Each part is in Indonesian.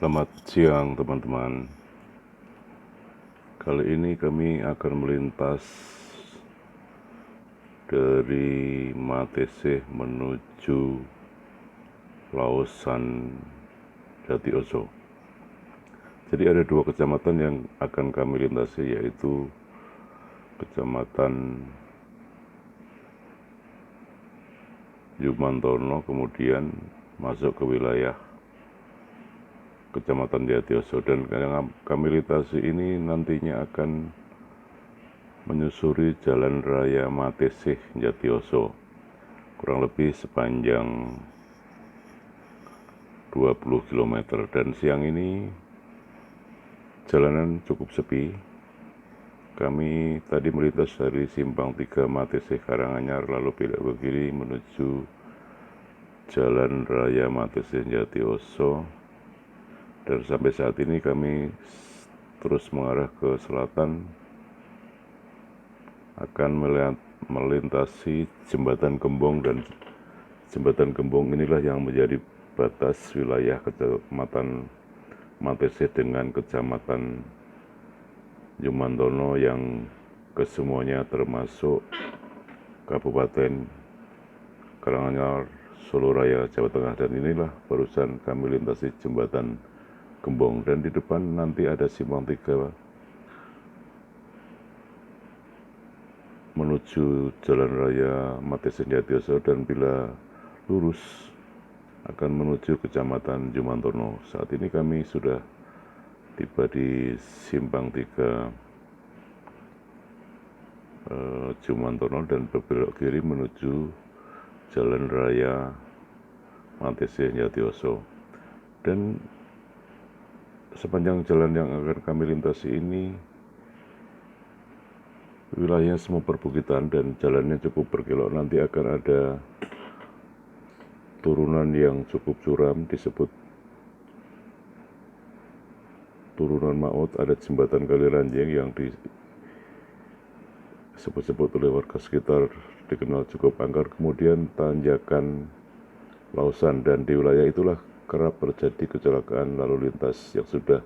Selamat siang teman-teman. Kali ini kami akan melintas dari Matesih menuju Lausan Jatioso. Jadi ada dua kecamatan yang akan kami lintasi, yaitu Kecamatan Jumantono, kemudian masuk ke wilayah Kecamatan Jatioso. Dan yang kami lintasi ini nantinya akan menyusuri Jalan Raya Matesih Jatioso, kurang lebih sepanjang 20 km. Dan siang ini jalanan cukup sepi. Kami tadi melintas dari Simpang 3 Matesih Karanganyar, lalu belok ke kiri menuju Jalan Raya Matesih Jatioso. Dan sampai saat ini kami terus mengarah ke selatan, akan melintasi Jembatan Gembong, dan Jembatan Gembong inilah yang menjadi batas wilayah Kecamatan Matesih dengan Kecamatan Jumantono yang kesemuanya termasuk Kabupaten Karanganyar, Solo Raya, Jawa Tengah. Dan inilah barusan kami lintasi Jembatan Gembong, dan di depan nanti ada Simpang 3 menuju Jalan Raya Matesih Jatioso, dan bila lurus akan menuju Kecamatan Jumantono. Saat ini kami sudah tiba di Simpang 3 Jumantono dan berbelok kiri menuju Jalan Raya Matesih Jatioso. Dan sepanjang jalan yang akan kami lintasi ini wilayahnya semua perbukitan dan jalannya cukup berkelok. Nanti akan ada turunan yang cukup curam, disebut turunan maut. Ada jembatan Kali Ranjing yang disebut-sebut oleh warga sekitar dikenal cukup angker. Kemudian tanjakan Lausan, dan di wilayah itulah kerap terjadi kecelakaan lalu lintas yang sudah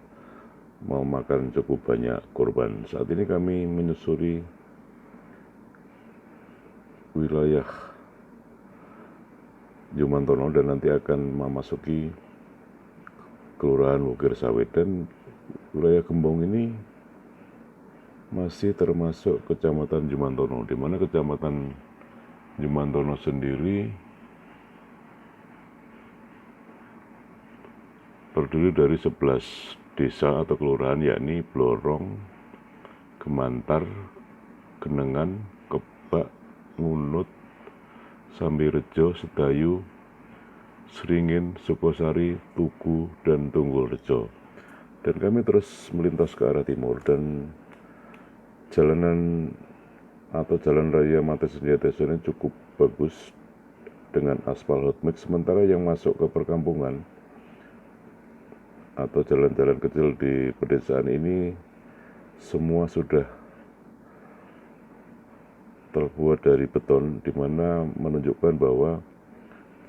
memakan cukup banyak korban. Saat ini kami menyusuri wilayah Jumantono dan nanti akan memasuki Kelurahan Bukir Sawit. Dan wilayah Gembong ini masih termasuk Kecamatan Jumantono, di mana Kecamatan Jumantono sendiri terdiri dari 11 desa atau kelurahan, yakni Blorong, Gemantar, Genengan, Kebak, Ngunut, Sambirejo, Sedayu, Sringin, Sukosari, Tugu, dan Tunggulrejo. Dan kami terus melintas ke arah timur, dan jalanan atau Jalan Raya Matesih Jatioso ini cukup bagus dengan aspal hot mix. Sementara yang masuk ke perkampungan atau jalan-jalan kecil di pedesaan ini semua sudah terbuat dari beton, di mana menunjukkan bahwa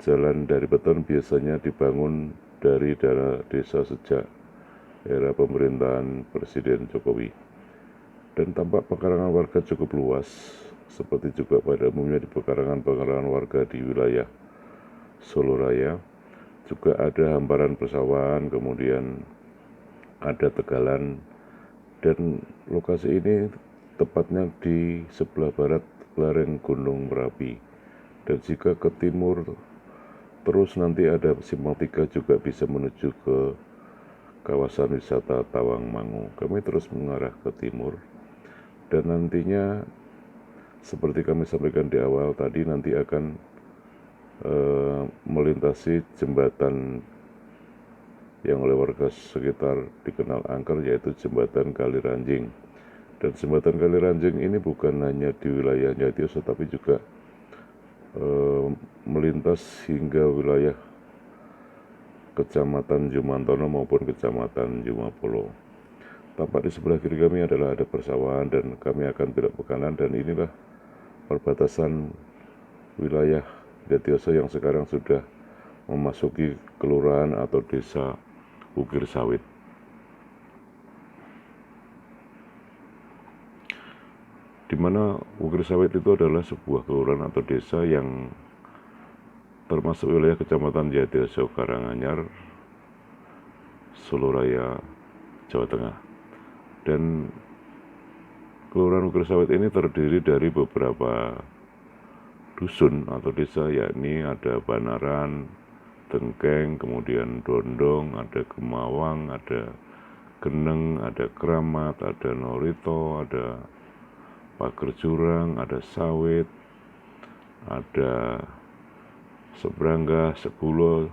jalan dari beton biasanya dibangun dari dana desa sejak era pemerintahan Presiden Jokowi. Dan tampak pekarangan warga cukup luas, seperti juga pada umumnya di pekarangan warga di wilayah Solo Raya. Juga ada hamparan persawahan, kemudian ada tegalan, dan lokasi ini tepatnya di sebelah barat lereng Gunung Merapi. Dan jika ke timur terus nanti ada Simpang 3 juga bisa menuju ke kawasan wisata Tawangmangu. Kami terus mengarah ke timur, dan nantinya seperti kami sampaikan di awal tadi, nanti akan melintasi jembatan yang oleh warga sekitar dikenal angker, yaitu Jembatan Kali Ranjing. Dan Jembatan Kali Ranjing ini bukan hanya di wilayah Jatioso, tapi juga melintas hingga wilayah Kecamatan Jumantono maupun Kecamatan Jumapolo. Tampak di sebelah kiri kami adalah ada persawahan, dan kami akan belok ke kanan, dan inilah perbatasan wilayah Jatioso yang sekarang sudah memasuki kelurahan atau desa Ukir Sawit. Di mana Ukir Sawit itu adalah sebuah kelurahan atau desa yang termasuk wilayah Kecamatan Jatiwaso, Karanganyar, Solo Raya, Jawa Tengah. Dan Kelurahan Ukir Sawit ini terdiri dari beberapa dusun atau desa, yakni ada Banaran, Dengkeng, kemudian Dondong, ada Gemawang, ada Geneng, ada Keramat, ada Norito, ada Pager Jurang, ada Sawit, ada Sebrangga, Segulo,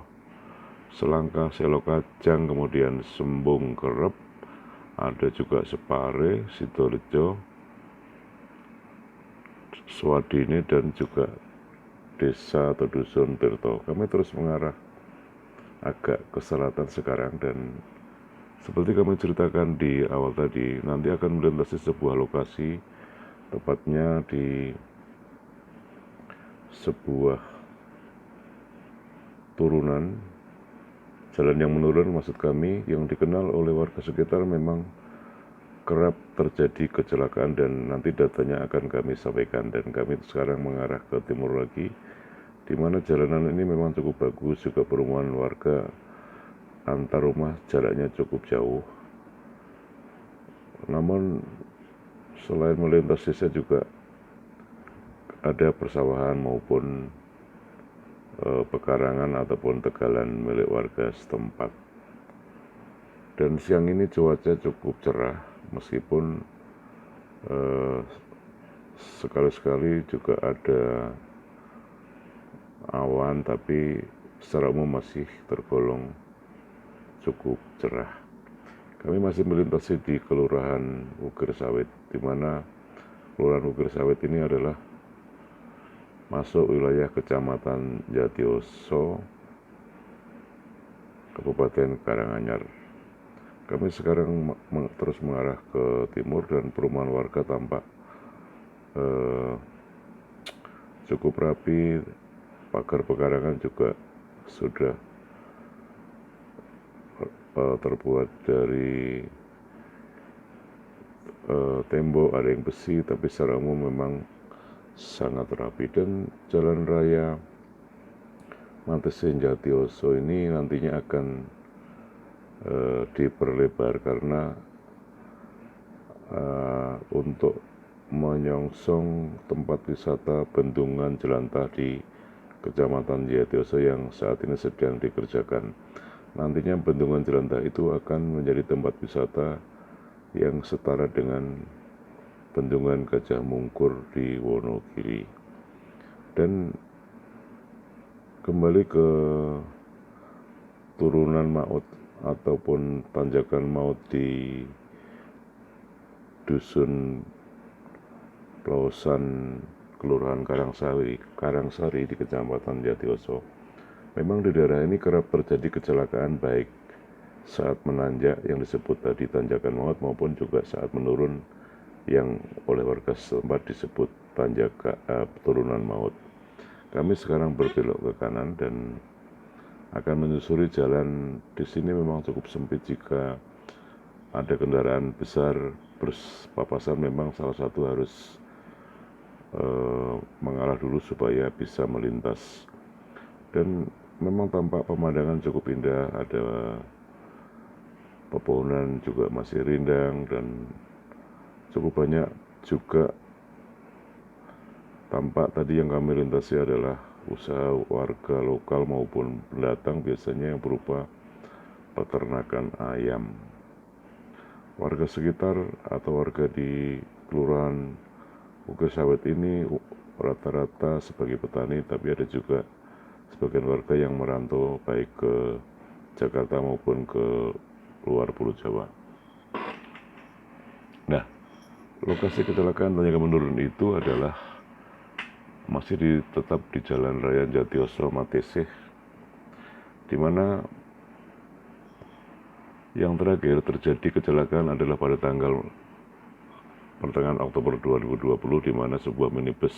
Selangkah, Selokajang, kemudian Sembung Kerep, ada juga Separe, Sidorejo, Swadini, dan juga desa atau dusun Tirto. Kami terus mengarah agak ke selatan sekarang, dan seperti kami ceritakan di awal tadi, nanti akan melintasi sebuah lokasi, tepatnya di sebuah turunan, jalan yang menurun maksud kami, yang dikenal oleh warga sekitar memang kerap terjadi kecelakaan, dan nanti datanya akan kami sampaikan. Dan kami sekarang mengarah ke timur lagi, di mana jalanan ini memang cukup bagus, juga perumahan warga antar rumah jaraknya cukup jauh. Namun selain melintas desa juga ada persawahan maupun pekarangan ataupun tegalan milik warga setempat. Dan siang ini cuaca cukup cerah, meskipun sekali-sekali juga ada awan, tapi secara umum masih tergolong cukup cerah. Kami masih melintasi di Kelurahan Ukir Sawit, di mana Kelurahan Ukir Sawit ini adalah masuk wilayah Kecamatan Jatiwaso, Kabupaten Karanganyar. Kami sekarang terus mengarah ke timur, dan perumahan warga tampak cukup rapi. Pagar pekarangan juga sudah terbuat dari tembok, ada yang besi, tapi secara umum memang sangat rapi. Dan jalan raya Mantesen Jatiwaso ini nantinya akan diperlebar karena untuk menyongsong tempat wisata Bendungan Jelantah di Kecamatan Jatiwaso yang saat ini sedang dikerjakan. Nantinya Bendungan Jelantah itu akan menjadi tempat wisata yang setara dengan Bendungan Gajah Mungkur di Wonogiri. Dan kembali ke turunan maut ataupun tanjakan maut di dusun Lausan, Kelurahan Karangsari di Kecamatan Jatiwaso. Memang di daerah ini kerap terjadi kecelakaan, baik saat menanjak yang disebut tadi tanjakan maut, maupun juga saat menurun yang oleh warga setempat disebut turunan maut. Kami sekarang berbelok ke kanan dan akan menyusuri jalan. Di sini memang cukup sempit, jika ada kendaraan besar berpapasan memang salah satu harus mengalah dulu supaya bisa melintas. Dan memang tampak pemandangan cukup indah, ada pepohonan juga masih rindang, dan cukup banyak juga tampak tadi yang kami lintasi adalah usaha warga lokal maupun pendatang, biasanya yang berupa peternakan ayam. Warga sekitar atau warga di Kelurahan Ukir Sawit ini rata-rata sebagai petani, tapi ada juga sebagian warga yang merantau baik ke Jakarta maupun ke luar Pulau Jawa. Nah, lokasi kecelakaan tanjakan menurun itu adalah masih tetap di Jalan Raya Jatiwaso Matesih, di mana yang terakhir terjadi kecelakaan adalah pada tanggal pertengahan Oktober 2020, di mana sebuah minibus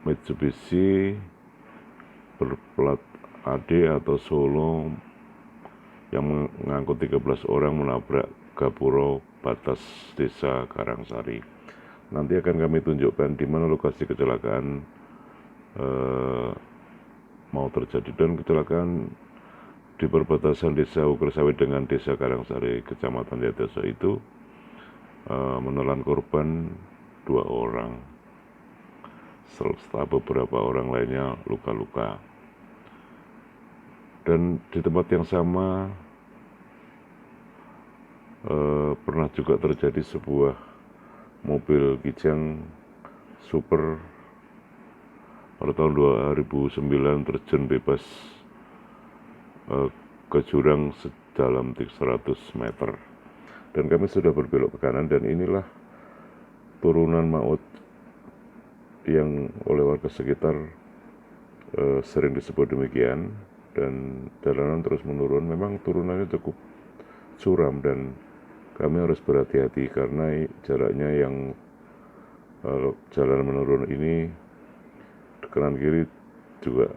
Mitsubishi berplat Ade atau Solo yang mengangkut 13 orang menabrak gapura batas desa Karangsari. Nanti akan kami tunjukkan di mana lokasi kecelakaan mau terjadi, dan kecelakaan di perbatasan desa Ukersawit dengan desa Karangsari, kecamatan Jatiasa itu menelan korban 2 orang, serta beberapa orang lainnya luka-luka. Dan di tempat yang sama pernah juga terjadi sebuah mobil Kijang Super pada tahun 2009 terjun bebas ke jurang sedalam 100 meter. Dan kami sudah berbelok ke kanan, dan inilah turunan maut yang oleh warga sekitar sering disebut demikian. Dan jalanan terus menurun, memang turunannya cukup curam dan kami harus berhati-hati karena jaraknya yang jalan menurun ini di kanan kiri juga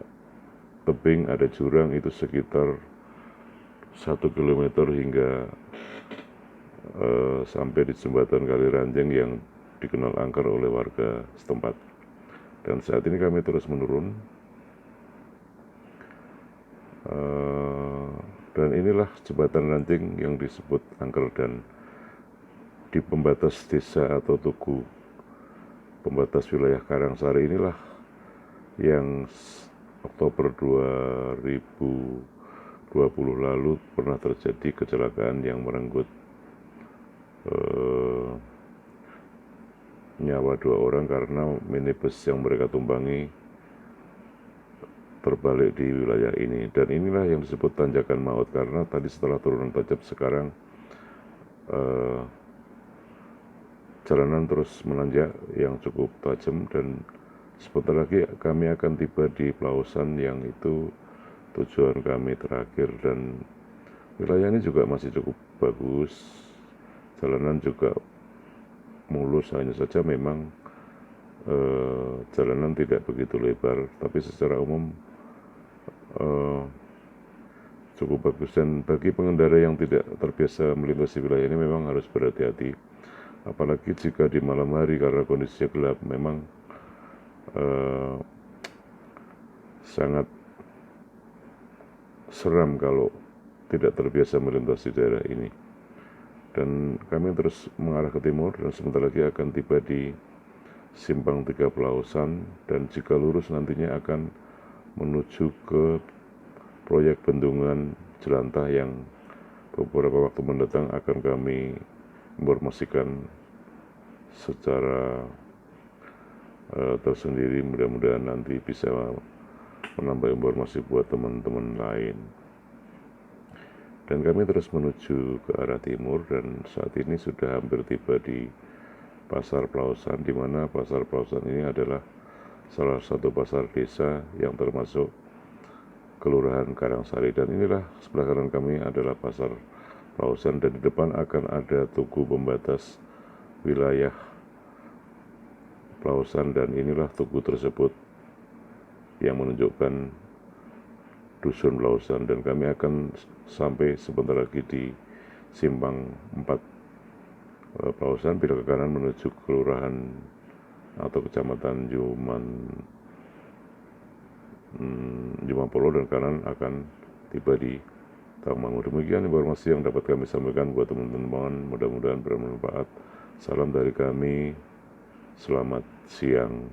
tebing, ada jurang, itu sekitar 1 kilometer hingga sampai di jembatan Kali Ranjeng yang dikenal angker oleh warga setempat. Dan saat ini kami terus menurun, dan inilah jembatan Ranjeng yang disebut angker. Dan di pembatas desa atau tugu pembatas wilayah Karangsari inilah yang Oktober 2020 lalu pernah terjadi kecelakaan yang merenggut nyawa 2 orang karena minibus yang mereka tumpangi terbalik di wilayah ini. Dan inilah yang disebut tanjakan maut, karena tadi setelah turunan tajam, sekarang jalanan terus menanjak yang cukup tajam, dan sebentar lagi kami akan tiba di Pelausan yang itu tujuan kami terakhir. Dan wilayah ini juga masih cukup bagus, jalanan juga mulus, hanya saja memang jalanan tidak begitu lebar, tapi secara umum cukup bagus. Dan bagi pengendara yang tidak terbiasa melintasi wilayah ini memang harus berhati-hati, apalagi jika di malam hari karena kondisinya gelap. Memang sangat seram kalau tidak terbiasa melintasi daerah ini. Dan kami terus mengarah ke timur, dan sebentar lagi akan tiba di Simpang 3 Pelausan, dan jika lurus nantinya akan menuju ke proyek bendungan Jelantah yang beberapa waktu mendatang akan kami informasikan secara tersendiri. Mudah-mudahan nanti bisa menambah informasi buat teman-teman lain. Dan kami terus menuju ke arah timur, dan saat ini sudah hampir tiba di Pasar Pelausan, di mana Pasar Pelausan ini adalah salah satu pasar desa yang termasuk Kelurahan Karangsari. Dan inilah sebelah kanan kami adalah Pasar Pelausan, dan di depan akan ada tugu pembatas wilayah Pelausan, dan inilah tugu tersebut yang menunjukkan Dusun Pelausan. Dan kami akan sampai sebentar lagi di Simpang 4 Pelausan, belok ke kanan menuju kelurahan atau kecamatan Jumapolo, dan kanan akan tiba di Tawangmangu. Demikian informasi yang dapat kami sampaikan buat teman-teman, mudah-mudahan bermanfaat. Salam dari kami, selamat siang.